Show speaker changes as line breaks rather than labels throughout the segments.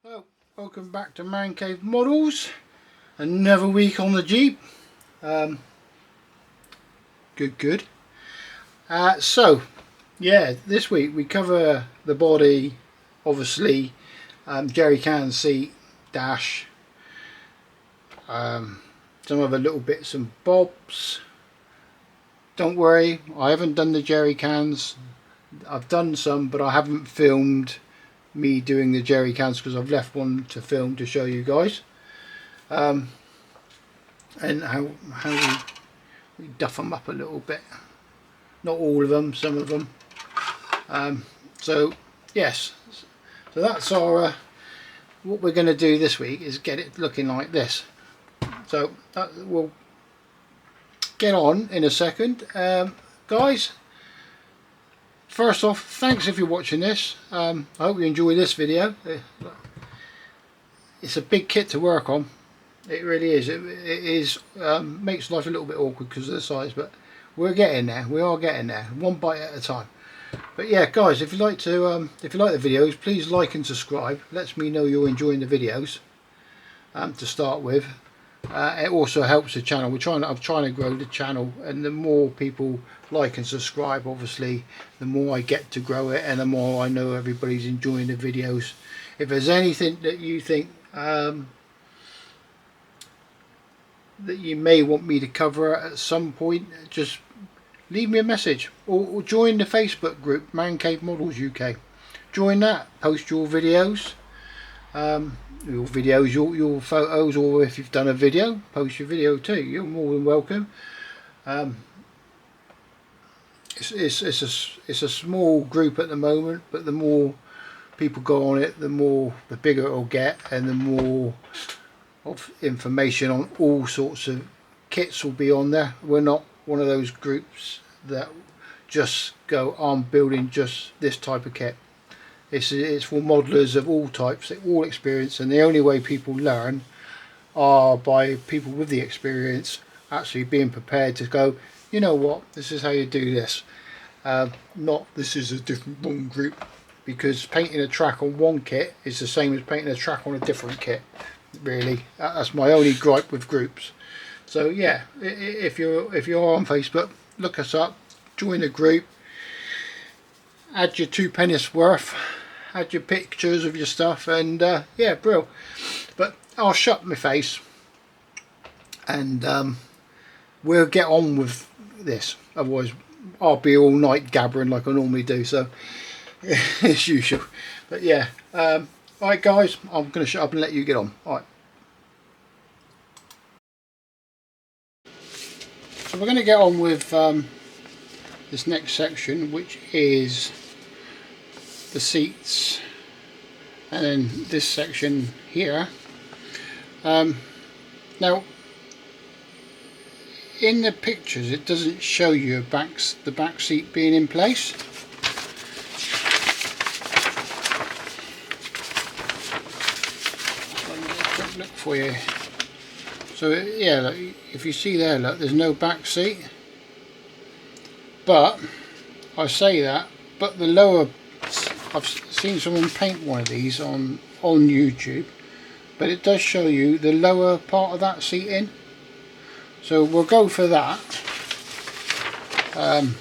So, welcome back to Man Cave Models. Another week on the Jeep. Good. So, yeah, this week we cover the body, obviously, jerry can seat, dash, some other little bits and bobs. Don't worry, I haven't done the jerry cans. I've done some, but I haven't filmed me doing the jerry cans because I've left one to film to show you guys, and how we duff them up a little bit. Not all of them, some of them. So yes, so that's our what we're going to do this week is get it looking like this. So we'll get on in a second, guys. First off, thanks if you're watching this. I hope you enjoy this video. It's a big kit to work on. It really is. It is makes life a little bit awkward because of the size, but we're getting there. We are getting there, one bite at a time. But yeah, guys, if you like to, if you like the videos, please like and subscribe. Lets me know you're enjoying the videos. To start with, it also helps the channel. I'm trying to grow the channel, and the more people like and subscribe, obviously the more I get to grow it, and the more I know everybody's enjoying the videos. If there's anything that you think that you may want me to cover at some point, just leave me a message, or join the Facebook group Man Cave Models UK. Join that, post your videos, your photos, or if you've done a video, post your video too. You're more than welcome. It's a small group at the moment, but the more people go on it, the bigger it'll get, and the more of information on all sorts of kits will be on there. We're not one of those groups that just go, I'm building just this type of kit. It's for modelers of all types, all experience, and the only way people learn are by people with the experience actually being prepared to go, you know what, this is how you do this. Not this is a different one group, because painting a track on one kit is the same as painting a track on a different kit. Really, that's my only gripe with groups. So yeah, if you're on Facebook, look us up, join the group, add your 2 pennies worth, add your pictures of your stuff, and yeah, bro. But I'll shut my face, and we'll get on with this. Otherwise, I'll be all night gabbering like I normally do. So as usual. But yeah, alright guys, I'm going to shut up and let you get on. Alright. So we're going to get on with this next section, which is the seats, and then this section here. Now in the pictures it doesn't show you the back seat being in place. Look for you. So yeah, look, if you see there, look, there's no back seat. But I say that, but the lower, I've seen someone paint one of these on YouTube, but it does show you the lower part of that seat in. So we'll go for that.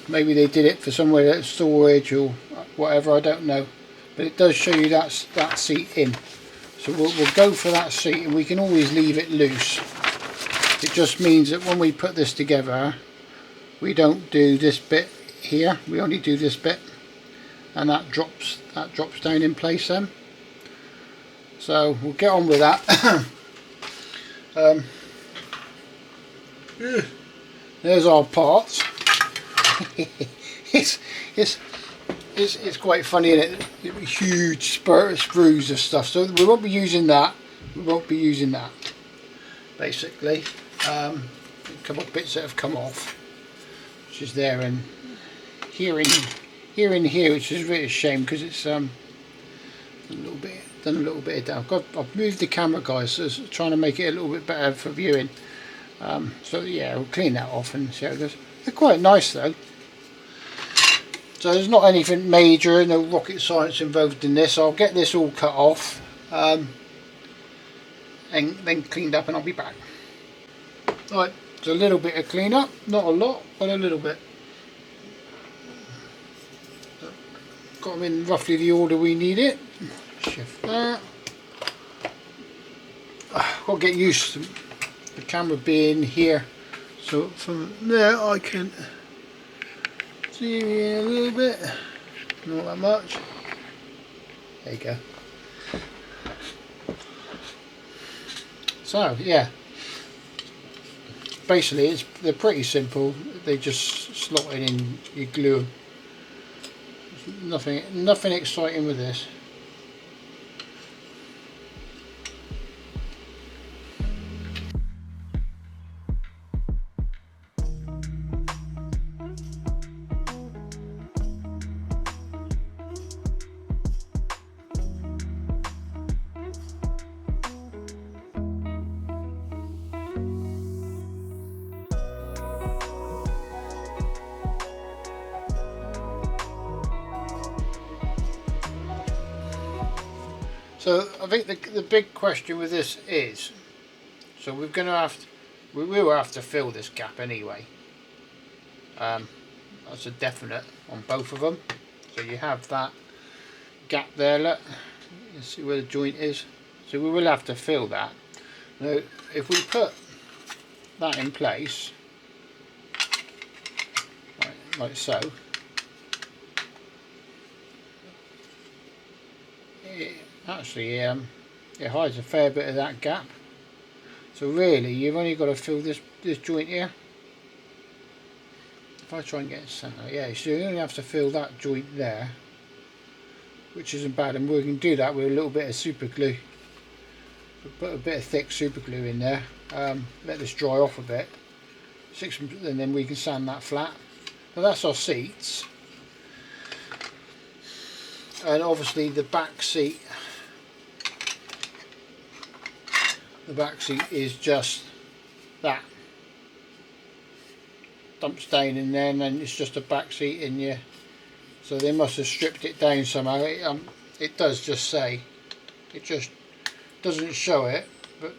Maybe they did it for somewhere that's storage or whatever, I don't know, but it does show you that seat in. So we'll go for that seat, and we can always leave it loose. It just means that when we put this together, we don't do this bit here, we only do this bit, and that drops down in place then. So we'll get on with that. There's our parts. It's quite funny, isn't it? Huge sprues of stuff. So we won't be using that. Basically, a couple of bits that have come off, which is there, and here, which is really a shame because it's done a little bit of damage. I've moved the camera, guys, so it's trying to make it a little bit better for viewing. So yeah, we'll clean that off and see how it goes. They're quite nice though. So there's not anything major, no rocket science involved in this. I'll get this all cut off, and then cleaned up, and I'll be back. Right, it's a little bit of clean up, not a lot, but a little bit. Got them in roughly the order we need it. Shift that. Got to get used to the camera being here, so from there I can zoom in a little bit, not that much. There you go. So yeah, basically they're pretty simple. They just slot it in, you glue them. Nothing exciting with this. So I think the big question with this is, so we will have to fill this gap anyway. That's a definite on both of them. So you have that gap there, look, you see where the joint is. So we will have to fill that. Now if we put that in place, like so, actually it hides a fair bit of that gap. So really you've only got to fill this joint here. If I try and get it centre, yeah, so you only have to fill that joint there, which isn't bad, and we can do that with a little bit of super glue. We'll put a bit of thick super glue in there, let this dry off a bit, and then we can sand that flat. Now that's our seats, and obviously the back seat. The back seat is just that. Dumps down in there, and then it's just a back seat in you. So they must have stripped it down somehow. It does just say, it just doesn't show it, but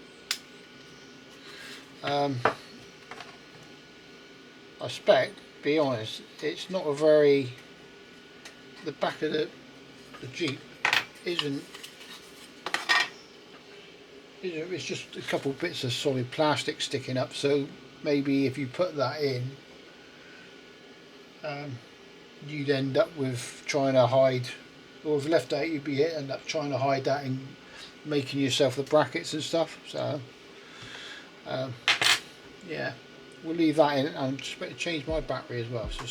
I expect, be honest, it's not a very, the back of the Jeep isn't, it's just a couple bits of solid plastic sticking up, so maybe if you put that in, you'd end up with trying to hide, or if left out you'd end up trying to hide that and making yourself the brackets and stuff. So yeah, we'll leave that in. I'm just about to change my battery as well, so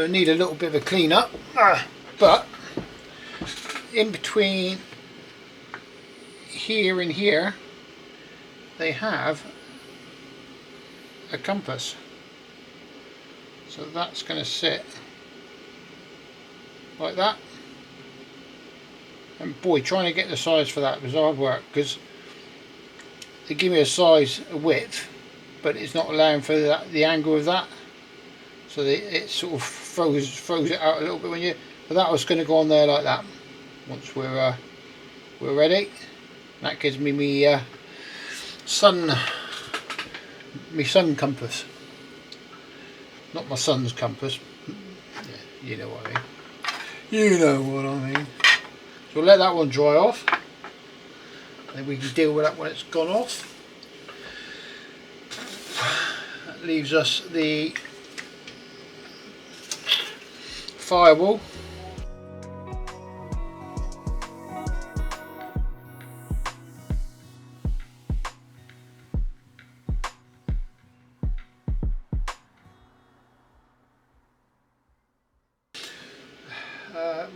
I need a little bit of a clean up, but in between here and here they have a compass, so that's going to sit like that. And boy, trying to get the size for that was hard work, because they give me a size, a width, but it's not allowing for the angle of that, so it sort of throws it out a little bit when you. But that was going to go on there like that. Once we're ready, that gives me me sun compass, not my son's compass. Yeah, you know what I mean. You know what I mean. So we'll let that one dry off, and we can deal with that when it's gone off. That leaves us the firewall.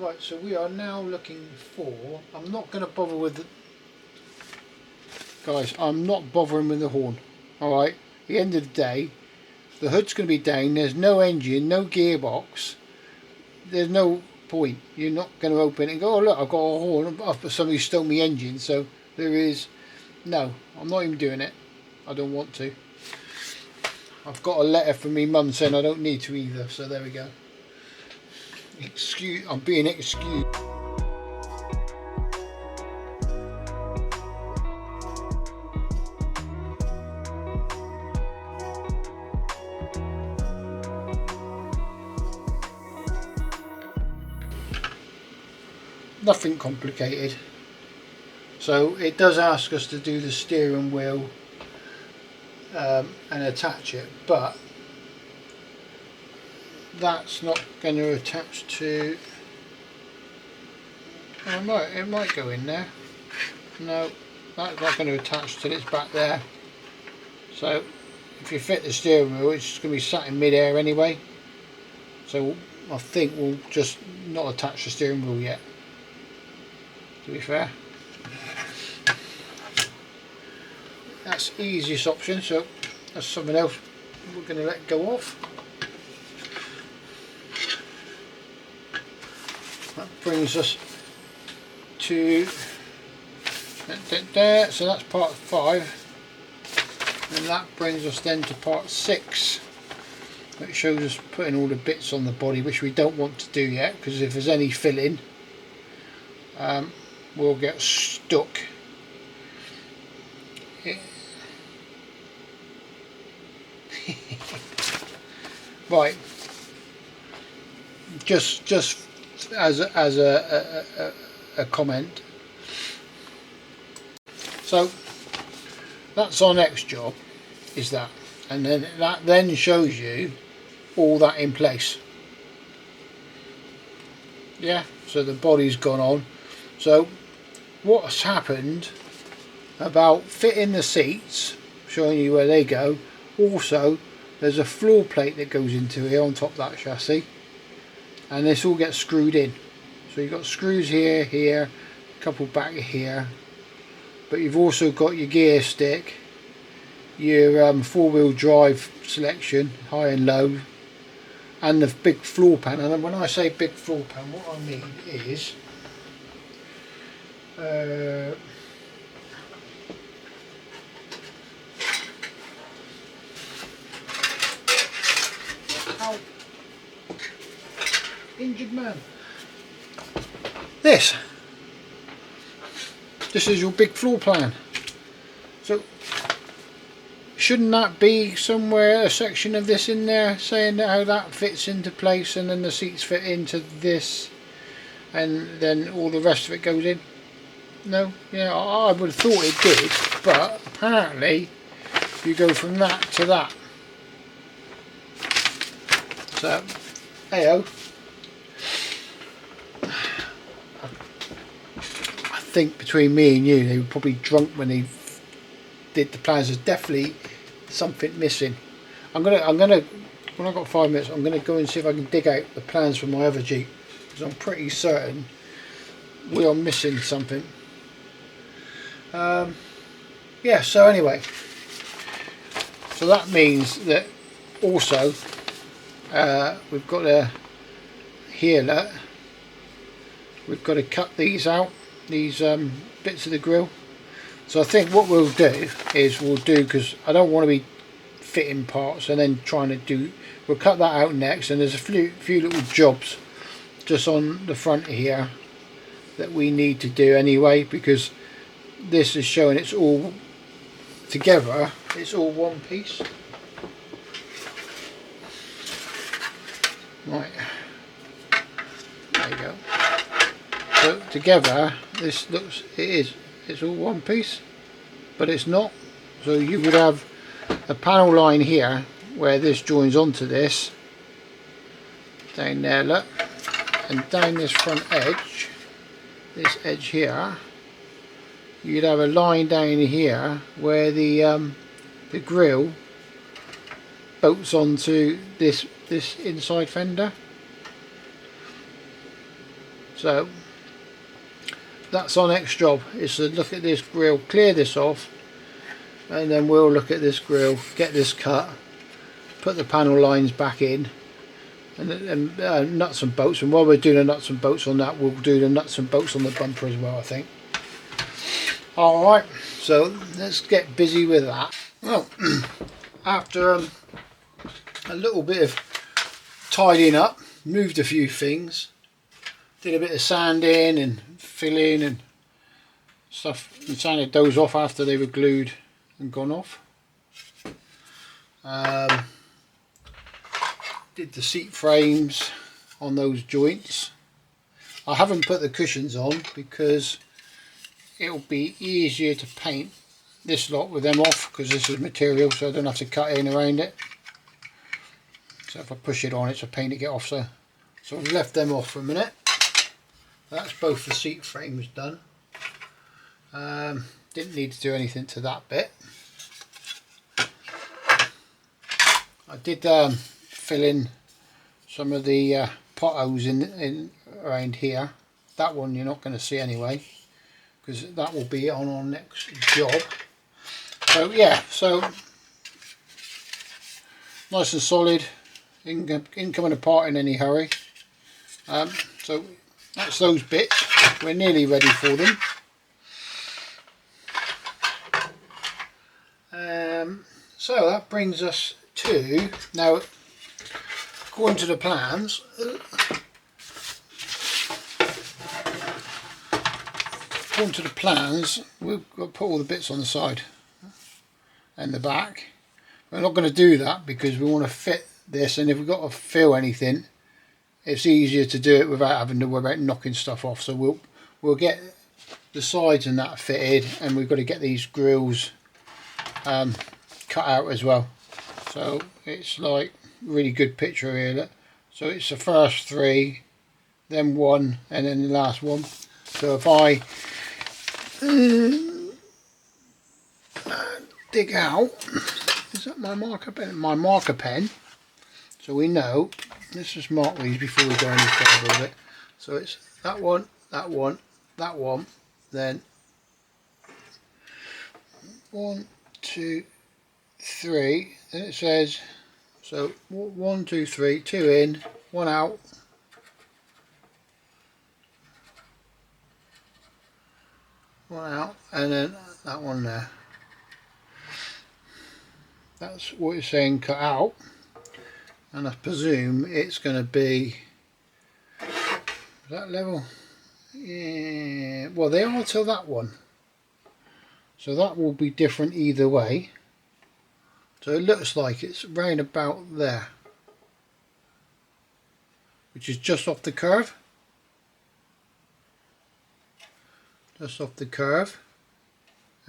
Right, so we are now looking for, I'm not going to bother with the, guys, I'm not bothering with the horn. Alright, at the end of the day, the hood's going to be down, there's no engine, no gearbox, there's no point. You're not going to open it and go, oh look, I've got a horn, somebody stole my engine, so there is, no, I'm not even doing it. I don't want to. I've got a letter from me mum saying I don't need to either, so there we go. Excuse, I'm being excused. Nothing complicated. So it does ask us to do the steering wheel and attach it, but that's not going to attach to. Oh, it might go in there. No, that's not going to attach till it's back there. So if you fit the steering wheel, it's just going to be sat in mid-air anyway. So I think we'll just not attach the steering wheel yet, to be fair. That's the easiest option, so that's something else we're going to let go of. That brings us to there, so that's part 5, and that brings us then to part 6, which shows us putting all the bits on the body, which we don't want to do yet, because if there's any filling, we'll get stuck. Right, just as a comment. So that's our next job, is that, and then that then shows you all that in place. Yeah, so the body's gone on. So what's happened about fitting the seats, showing you where they go. Also, there's a floor plate that goes into here on top of that chassis, and this all gets screwed in. So you've got screws here, here, a couple back here, but you've also got your gear stick, your four-wheel drive selection, high and low, and the big floor pan. And when I say big floor pan, what I mean is injured man. This is your big floor plan. So shouldn't that be somewhere, a section of this in there, saying how that fits into place, and then the seats fit into this, and then all the rest of it goes in? No? Yeah, I would have thought it did, but apparently you go from that to that. So, hey-o. I think between me and you, they were probably drunk when they did the plans. There's definitely something missing. I'm gonna when I've got 5 minutes, I'm gonna go and see if I can dig out the plans for my other Jeep, because I'm pretty certain we are missing something. Yeah, so anyway, so that means that also we've got a healer. We've got to cut these out, these bits of the grill. So I think what we'll do is because I don't want to be fitting parts, and then trying to do, we'll cut that out next. And there's a few little jobs just on the front here that we need to do anyway, because this is showing it's all together, it's all one piece. Right, there you go. So together this looks, it's all one piece, but it's not. So you would have a panel line here where this joins onto this, down there, look, and down this front edge, this edge here, you'd have a line down here where the grill bolts onto this inside fender. So that's our next job, is to look at this grill, clear this off, and then we'll look at this grill, get this cut, put the panel lines back in, and nuts and bolts. And while we're doing the nuts and bolts on that, we'll do the nuts and bolts on the bumper as well, I think. Alright, so let's get busy with that. Well, after a little bit of tidying up, moved a few things, did a bit of sanding and filling and stuff, and sanded those off after they were glued and gone off. Did the seat frames on those joints. I haven't put the cushions on because it'll be easier to paint this lot with them off, because this is material, so I don't have to cut in around it. So if I push it on, it's a pain to get off. So I've left them off for a minute. That's both the seat frames done. Didn't need to do anything to that bit. I did fill in some of the potholes in around here. That one you're not going to see anyway, because that will be on our next job. So yeah, so nice and solid, ain't coming apart in any hurry. So that's those bits, we're nearly ready for them. So that brings us to, now according to the plans, we've got to put all the bits on the side and the back. We're not going to do that because we want to fit this, and if we've got to fill anything, it's easier to do it without having to worry about knocking stuff off. So we'll get the sides and that fitted, and we've got to get these grills cut out as well. So it's like really good picture here, look. So it's the first three, then one, and then the last one. So if I dig out, is that my marker pen? My marker pen, so we know. Let's just mark these before we go any further with it. So it's that one, that one, that one, then 1, 2, 3, then it says, so 1, 2, 3, 2 in, 1 out, and then that one there. That's what it's saying cut out, and I presume it's going to be that level. Yeah, well, they are till that one, so that will be different either way. So it looks like it's round about there, which is just off the curve. Just off the curve,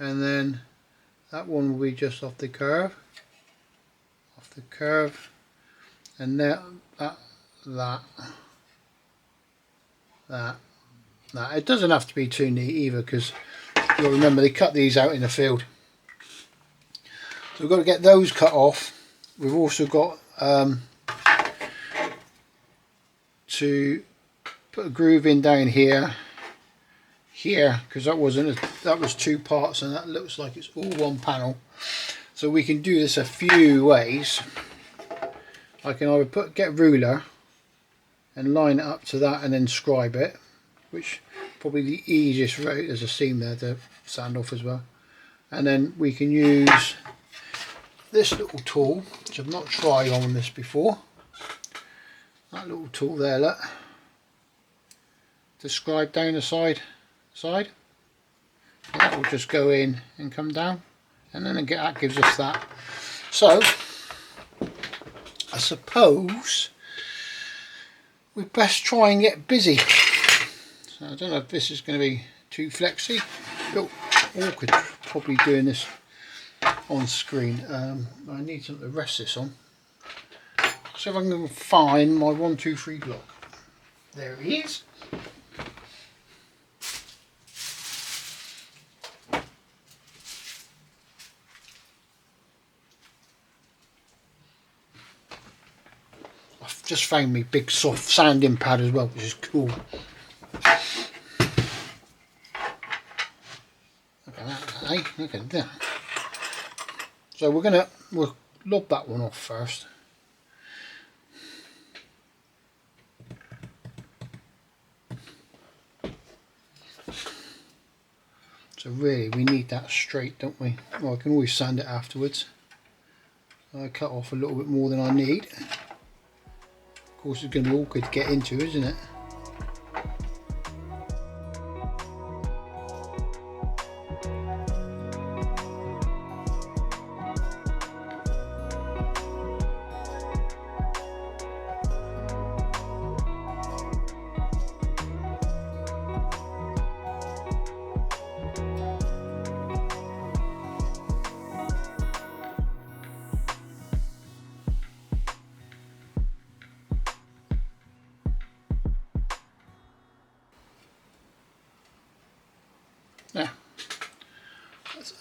and then that one will be just off the curve, and that. It doesn't have to be too neat either, because you'll remember they cut these out in the field. So we've got to get those cut off. We've also got to put a groove in down here, because that was two parts, and that looks like it's all one panel. So we can do this a few ways. I can either get a ruler and line it up to that and then scribe it, which probably the easiest route. There's a seam there to sand off as well, and then we can use this little tool, which I've not tried on this before. That little tool there, look, to scribe down the side. That will just go in and come down, and then that gives us that. So I suppose we best try and get busy. So I don't know if this is going to be too flexy. Oh, awkward probably doing this on screen. I need something to rest this on. So if I can find my 1, 2, 3 block. There he is. I've just found me big soft sanding pad as well, which is cool. Look at that, eh? Look at that. So we'll lob that one off first. So really we need that straight, don't we? Well, I can always sand it afterwards. I cut off a little bit more than I need. Of course it's going to be awkward to get into, isn't it? Yeah, that's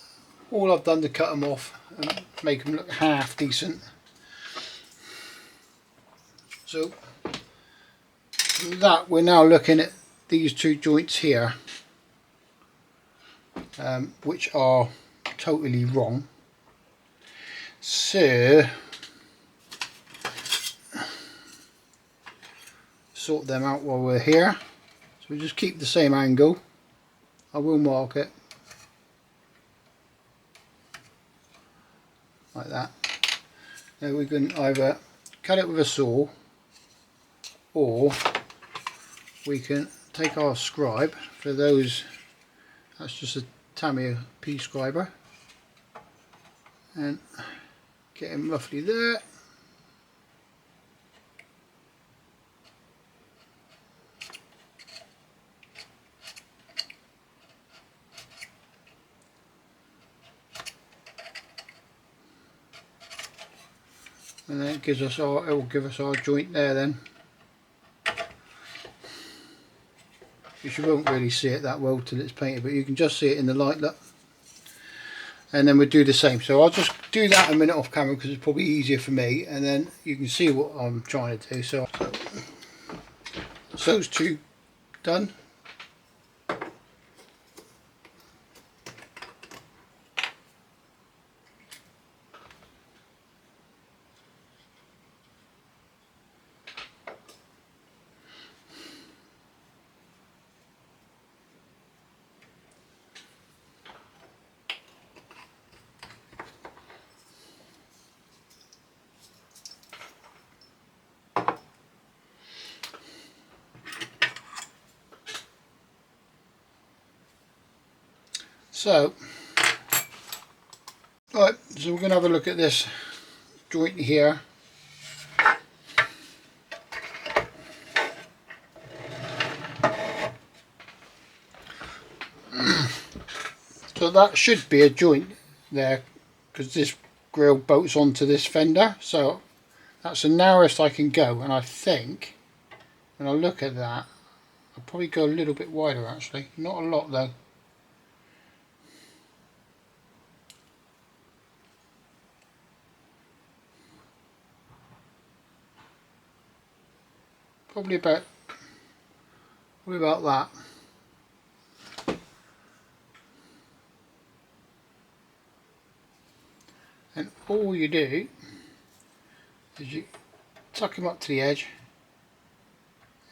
all I've done to cut them off and make them look half decent. So with that, we're now looking at these 2 joints here, which are totally wrong. So sort them out while we're here. So we just keep the same angle. I will mark it like that. Now we can either cut it with a saw, or we can take our scribe. For those, that's just a Tamiya P scriber, and get him roughly there. And then it will give us our joint there then. You won't really see it that well till it's painted, but you can just see it in the light, look. And then we'll do the same. So I'll just do that a minute off camera because it's probably easier for me, and then you can see what I'm trying to do. So those 2 done. So, right, so we're going to have a look at this joint here. So that should be a joint there, because this grill bolts onto this fender. So that's the narrowest I can go, and I think when I look at that, I'll probably go a little bit wider actually. Not a lot though. Probably about that. And all you do is you tuck him up to the edge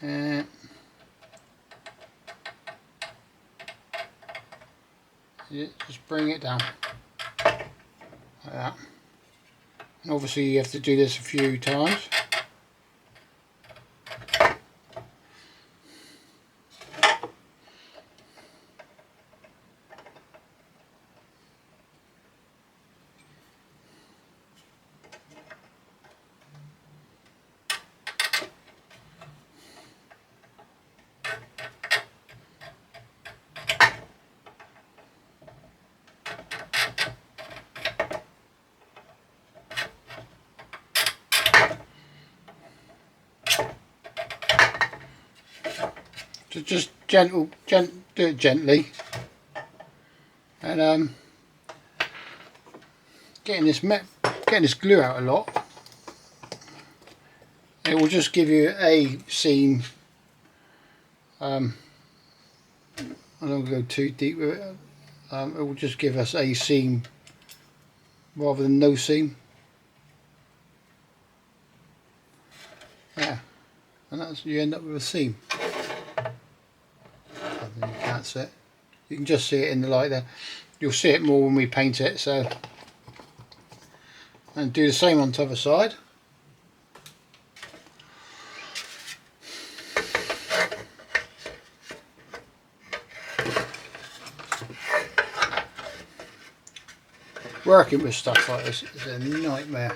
and you just bring it down like that. And obviously you have to do this a few times. So just do it gently, and getting this glue out a lot. It will just give you a seam. I don't go too deep with it. It will just give us a seam rather than no seam. Yeah, and that's, you end up with a seam. You can't see it. You can just see it in the light there. You'll see it more when we paint it. So, and do the same on the other side. Working with stuff like this is a nightmare.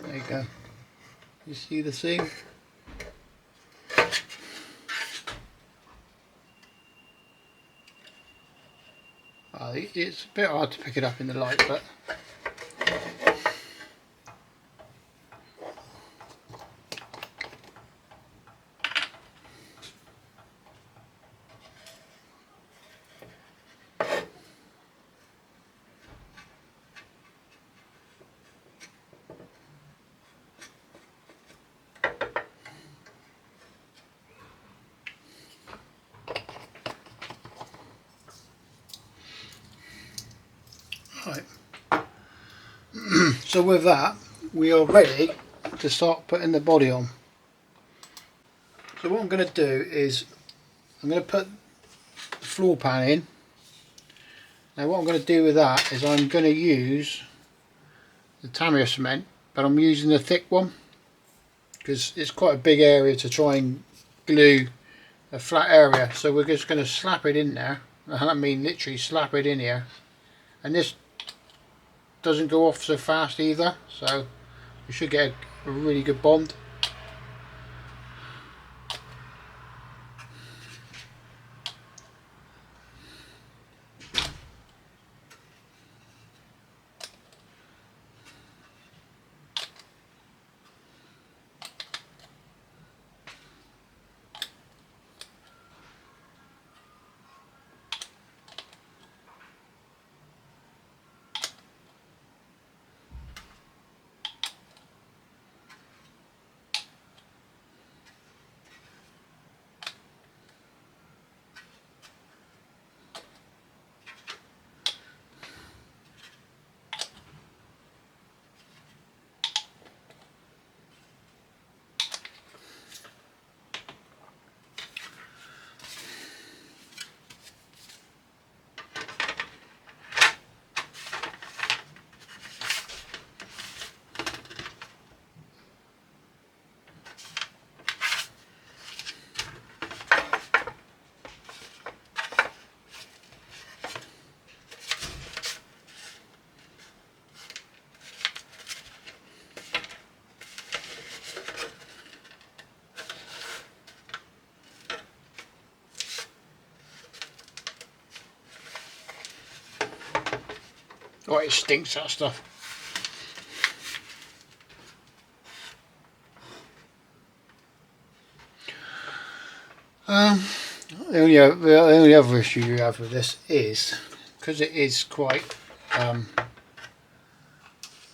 There you go. You see the seam? It's a bit hard to pick it up in the light, but right. So with that, we are ready to start putting the body on. So what I'm going to do is I'm going to put the floor pan in. Now what I'm going to do with that is I'm going to use the Tamiya cement, but I'm using the thick one because it's quite a big area to try and glue a flat area. So we're just going to slap it in there. I mean literally slap it in here, and this doesn't go off so fast either, so you should get a really good bond. Oh, it stinks, that stuff. The only other issue you have with this is because it is quite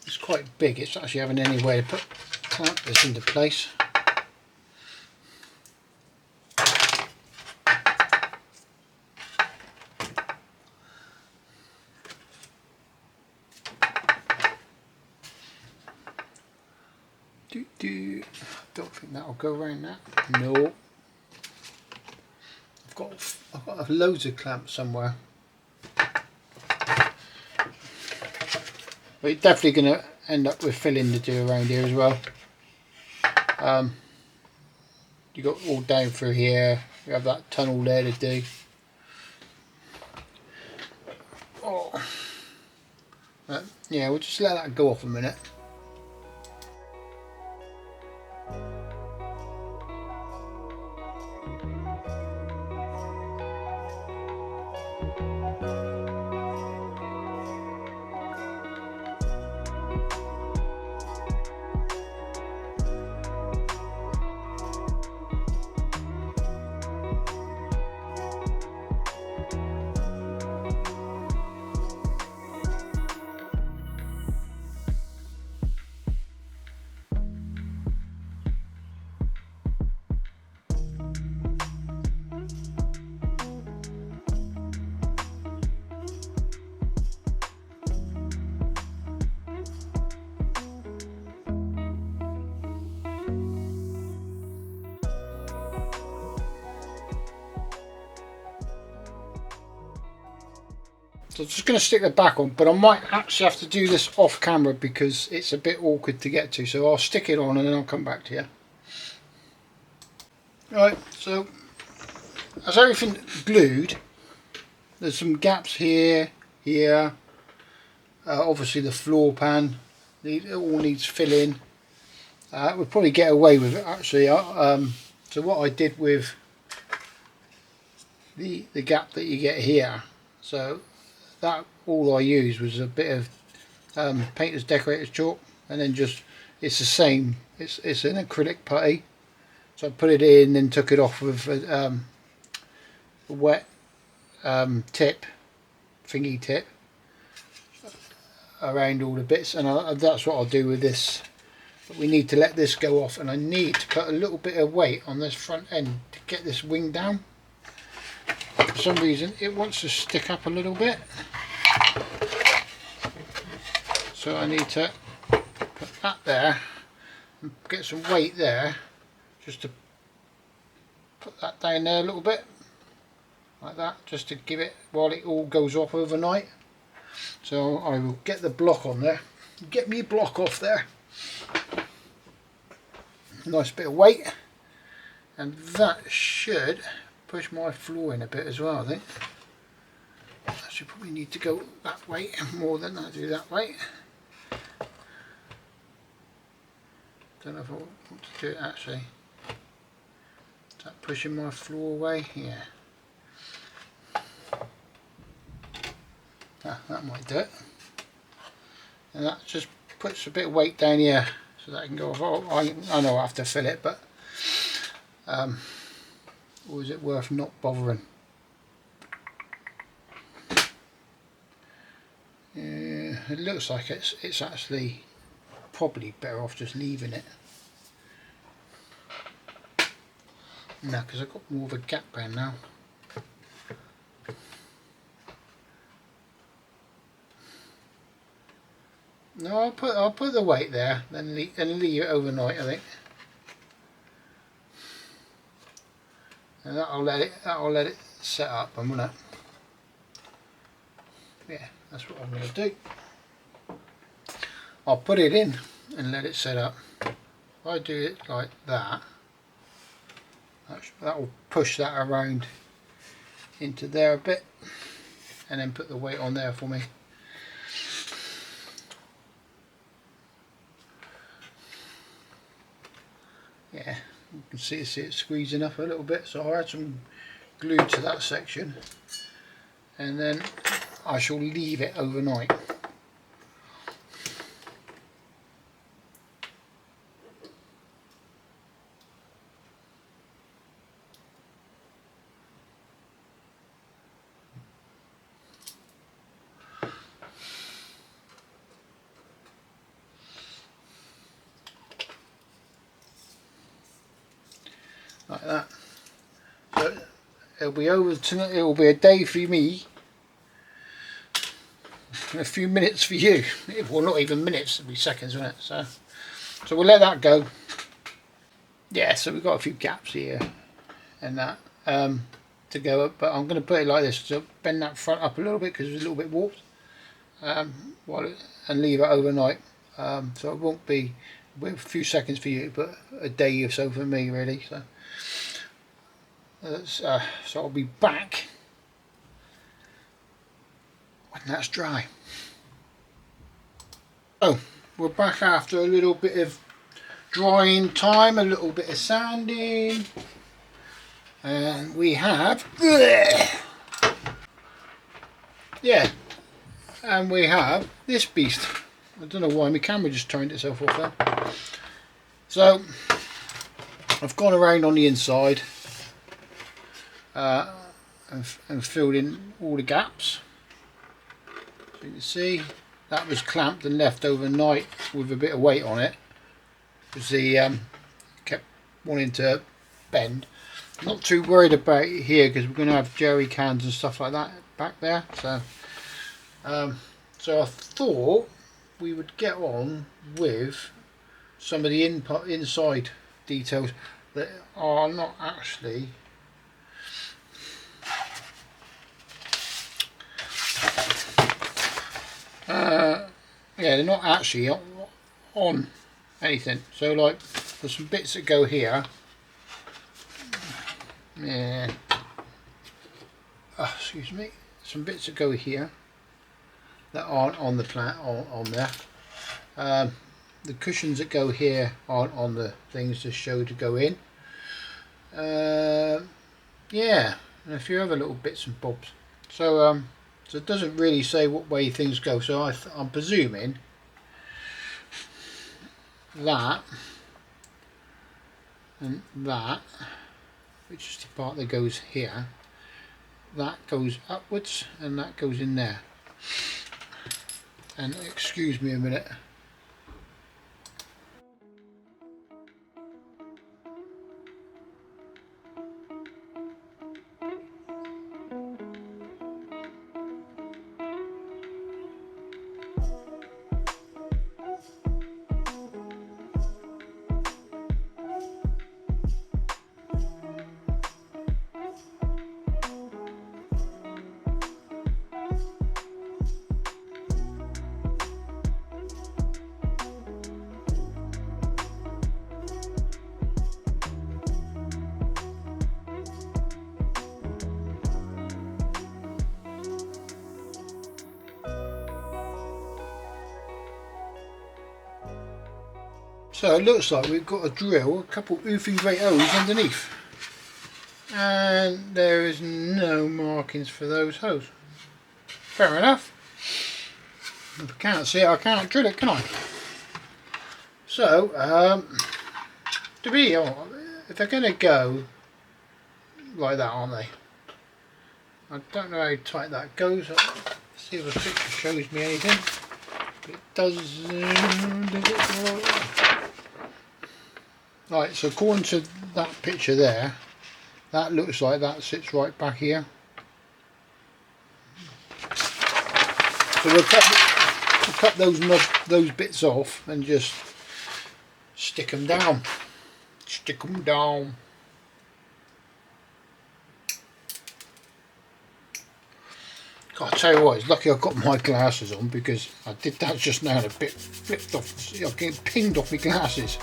it's quite big. It's actually having any way to clamp this into place. Don't think that'll go around that. No. I've got loads of clamps somewhere. But you're definitely going to end up with filling to do around here as well. You got all down through here. You have that tunnel there to do. Oh. Yeah, we'll just let that go off a minute. So I'm just going to stick the back on, but I might actually have to do this off camera because it's a bit awkward to get to. So I'll stick it on and then I'll come back to you. Right, so as everything glued, there's some gaps here, here. Obviously the floor pan, it all needs filling. We'll probably get away with it actually. So what I did with the gap that you get here, so that all I used was a bit of painter's decorator's chalk, and then just it's the same. It's an acrylic putty, so I put it in and took it off with a wet thingy tip around all the bits, and that's what I'll do with this. But we need to let this go off, and I need to put a little bit of weight on this front end to get this wing down. For some reason it wants to stick up a little bit, so I need to put that there and get some weight there just to put that down there a little bit like that, just to give it while it all goes off overnight. So I will get the block on there, get me block off there, nice bit of weight, and that should push my floor in a bit as well. I think I should probably need to go that way more than I do that way. Don't know if I want to do it actually. Is that pushing my floor away? Yeah. That might do it. And that just puts a bit of weight down here so that I can go off. Oh, I know I have to fill it, but or is it worth not bothering? Yeah, it looks like it's actually probably better off just leaving it. No, because I've got more of a gap band now. No, I'll put the weight there, then leave it overnight, I think. And that'll let it set up. Yeah, that's what I'm gonna do. I'll put it in and let it set up. If I do it like that, that will push that around into there a bit, and then put the weight on there for me. Yeah, you can see it squeezing up a little bit, so I'll add some glue to that section, and then I shall leave it overnight. like that. So it'll be over tonight. It'll be a day for me and a few minutes for you. Well, not even minutes, it'll be seconds, won't it? So we'll let that go. Yeah, so we've got a few gaps here and that to go up, but I'm going to put it like this, so bend that front up a little bit because it's a little bit warped, and leave it overnight. So it won't be a few seconds for you, but a day or so for me, really. So I'll be back when that's dry. Oh, we're back after a little bit of drying time, a little bit of sanding, and we have and we have this beast. I don't know why my camera just turned itself off there. So I've gone around on the inside and filled in all the gaps. So you can see that was clamped and left overnight with a bit of weight on it because he kept wanting to bend. Not too worried about it here because we're going to have jerry cans and stuff like that back there. So I thought we would get on with some of the inside details that are not actually they're not actually on anything. So like there's some bits that go here. Yeah. Oh, excuse me. Some bits that go here that aren't on the plant on there. The cushions that go here aren't on the things to show to go in. Yeah, and a few other little bits and bobs. So it doesn't really say what way things go. So I'm presuming that and that, which is the part that goes here, that goes upwards and that goes in there. And excuse me a minute. So it looks like we've got to drill a couple oofing great holes underneath, and there is no markings for those holes. Fair enough. If I can't see it, I can't drill it, can I? So to be honest, if they're going to go like that, aren't they? I don't know how tight that goes. Let's see if the picture shows me anything. It does. Right, so according to that picture there, that looks like that sits right back here. So we'll cut those bits off and just stick them down. Stick them down. God, I'll tell you what, it's lucky I've got my glasses on because I did that just now and a bit flipped off. I'm getting pinged off my glasses.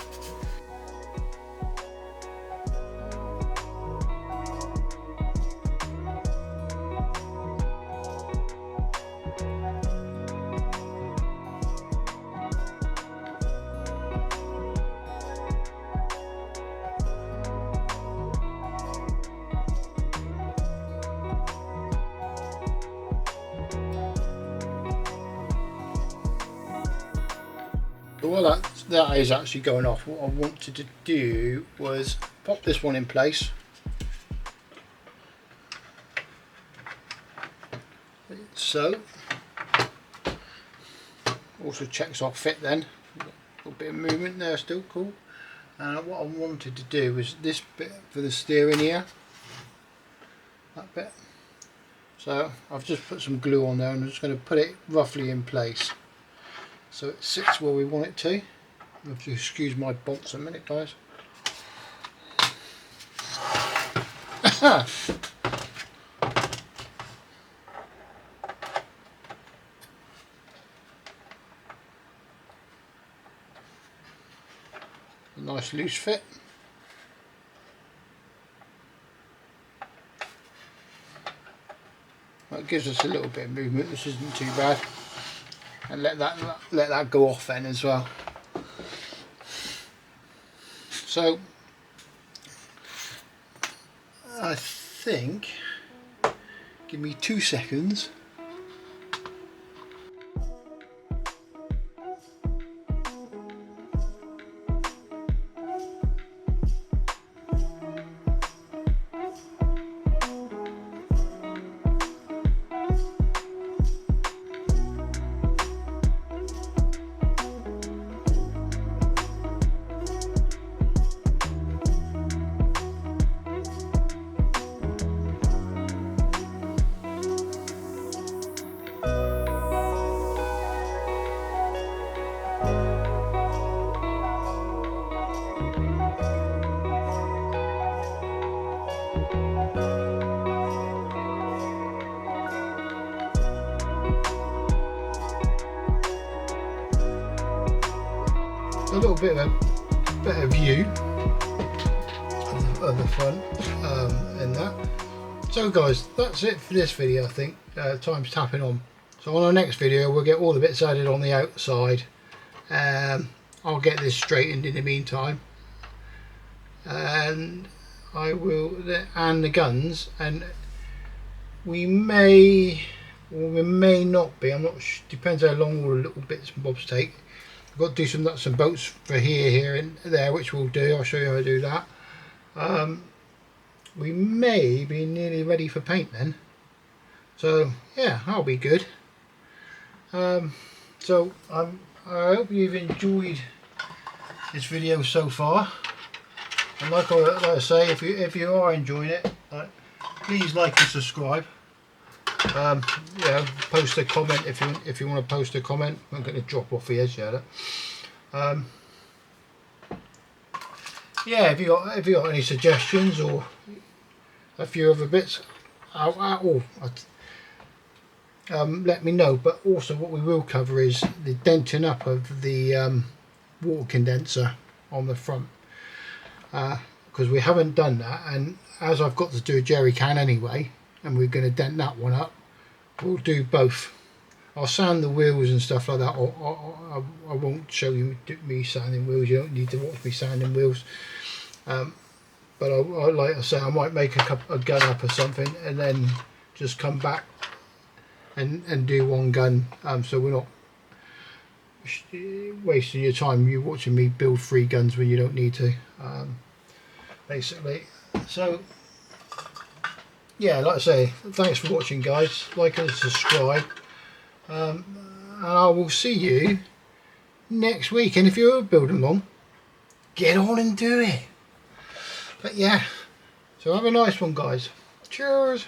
While that is actually going off, what I wanted to do was pop this one in place. So, also checks our fit then. A little bit of movement there, still cool. And what I wanted to do was this bit for the steering here, that bit. So I've just put some glue on there and I'm just going to put it roughly in place so it sits where we want it to. You have to excuse my bolts a minute, guys. A nice loose fit. That gives us a little bit of movement. This isn't too bad. And let that go off then as well. So I think, give me 2 seconds. A little bit of a better view of the front and that. So guys, that's it for this video. I think time's tapping on. So on our next video we'll get all the bits added on the outside. I'll get this straightened in the meantime, and I will, and the guns, and we may or we may not be, I'm not sure, depends how long all the little bits and bobs take. I've got to do some nuts and bolts for here and there, which we'll do. I'll show you how to do that. We may be nearly ready for paint then. So yeah, that'll be good. So I hope you've enjoyed this video so far. And like I say, if you are enjoying it, please like and subscribe. Yeah, post a comment if you want to post a comment. I'm going to drop off here, Shadow. Yeah, if you got any suggestions or a few other bits, let me know. But also, what we will cover is the denting up of the water condenser on the front, because we haven't done that, and as I've got to do a jerry can anyway, and we're going to dent that one up, we'll do both. I'll sand the wheels and stuff like that. I won't show you me sanding wheels. You don't need to watch me sanding wheels. But I like I say, I might make a gun up or something, and then just come back and do one gun. So we're not wasting your time. You're watching me build 3 guns when you don't need to. Basically. So yeah, like I say, thanks for watching, guys. Like and subscribe, and I will see you next week. And if you're building along, get on and do it. But yeah, so have a nice one, guys. Cheers.